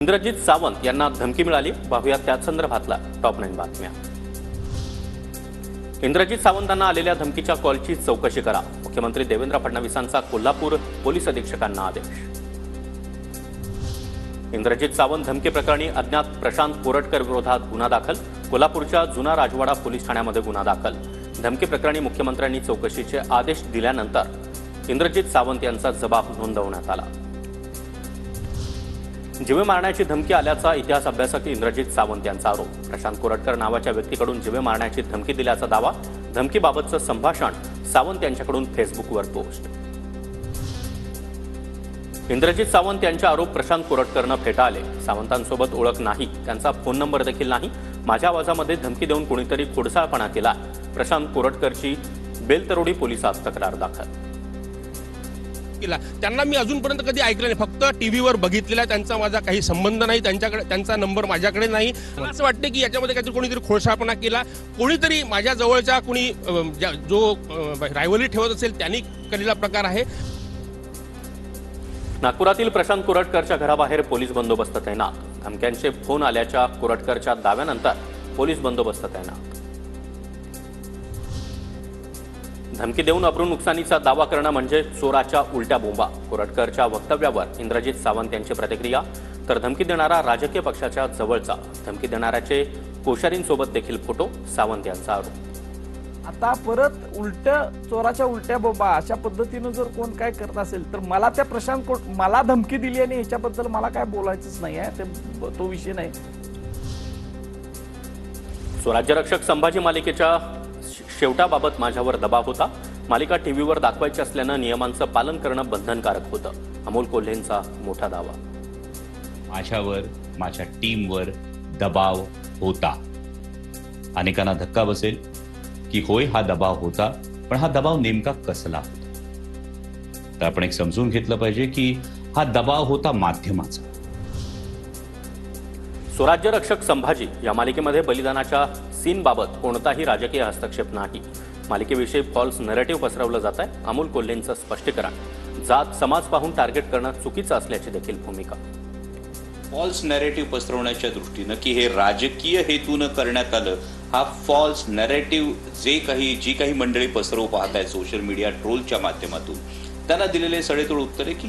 इंद्रजित सावंत यांना धमकी मिळाली। पाहूया त्या संदर्भातला टॉप 9 बातम्या। इंद्रजित सावंतांना आलेल्या धमकीच्या कॉलची चौकशी करा। मुख्यमंत्री देवेंद्र फडणवीसांचा कोल्हापूर पोलीस अधीक्षकांना आदेश। इंद्रजित सावंत धमकी प्रकरणी अज्ञात प्रशांत कोरटकर विरोधात गुन्हा दाखल। कोल्हापूरच्या जुना राजवाडा पोलीस ठाण्यामध्ये गुन्हा दाखल। धमकी प्रकरणी मुख्यमंत्र्यांनी चौकशीचे आदेश दिल्यानंतर इंद्रजित सावंत यांचा जबाब नोंदवण्यात आला। जीवे मारण्याची धमकी आल्याचा इतिहास अभ्यासक इंद्रजित सावंत यांचा आरोप। प्रशांत कोरटकर नावाच्या व्यक्तीकडून जीवे मारण्याची धमकी दिल्याचा दावा। धमकीबाबतचं संभाषण सावंत यांच्याकडून फेसबुकवर पोस्ट। इंद्रजित सावंत यांचे आरोप प्रशांत कोरटकरनं फेटाळले। सावंतांसोबत ओळख नाही, त्यांचा फोन नंबर देखील नाही। माझ्या आवाजामध्ये धमकी देऊन कोणीतरी खोडसाळपणा केला। प्रशांत कोरटकरची बेलतरोडी पोलिसात तक्रार दाखल। त्यांना मी अजूनपर्यंत कधी ऐकलं नाही, फक्त टीव्हीवर बघितलेला। त्यांचा माझा काही संबंध नाही, त्यांच्याकडे त्यांचा नंबर माझ्याकडे नाही। मला असं वाटतं की याच्यामध्ये काहीतरी कोणीतरी खोडसाळपणा केला, कोणीतरी माझ्या जवळच्या कोणी जो रायव्हली ठेवत असेल त्यांनी केलेला प्रकार आहे। नागपुरातील प्रशांत कोरटकरच्या घराबाहेर पोलीस बंदोबस्त तैनात। धमक्यांचे फोन आल्याच्या कोरटकरच्या दाव्यानंतर पोलीस बंदोबस्त तैनात। धमकी देऊन अब्रू नुकसानीचा दावा करणं म्हणजे चोराच्या उलट्या बोंबा। कोरटकरच्या वक्तव्यावर इंद्रजित सावंत यांची प्रतिक्रिया। तर धमकी देणारा राजकीय पक्षाच्या जवळचा, धमकी देणाऱ्याचे कोश्यारींसोबत देखील फोटो। सावंत यांचा आरोप। आता परत चोराच्या उलट्या बोंबा अशा पद्धतीने जर कोण काय करत असेल तर मला त्या प्रशांत मला धमकी दिली आणि ह्याच्याबद्दल मला काय बोलायचंच नाही आहे, तो विषय नाही। स्वराज्य रक्षक संभाजी मालिकेच्या शेवटाबाबत माझ्यावर दबाव होता। मालिका टीव्हीवर दाखवायची असल्यानं नियमांचं पालन करणं बंधनकारक होतं। अमोल कोल्हेंचा मोठा दावा। माझ्यावर, माझ्या टीमवर दबाव होता। अनेकांना धक्का बसेल की होय हा दबाव होता, पण हा दबाव नेमका कसला होता? तर आपण एक समजून घेतलं पाहिजे की हा दबाव होता माध्यमाचा। स्वराज्य रक्षक संभाजी या मालिकेमध्ये बलिदानाच्या सीनबाबत कोणताही राजकीय हस्तक्षेप नाही। मालिकेविषयी फॉल्स नरेटिव्ह पसरवलं जात आहे। अमोल कोल्हेंचं स्पष्टीकरण। जात समाज पाहून टार्गेट करणं चुकीचं असल्याची देखील भूमिका। फॉल्स नरेटिव्ह पसरवण्याच्या दृष्टीनं की हे राजकीय हेतूनं करण्यात आलं, हा फॉल्स नरेटिव्ह जी काही मंडळी पसरवू पाहत आहेत सोशल मीडिया ट्रोलच्या माध्यमातून, त्यांना दिलेले सडेतोड उत्तर आहे की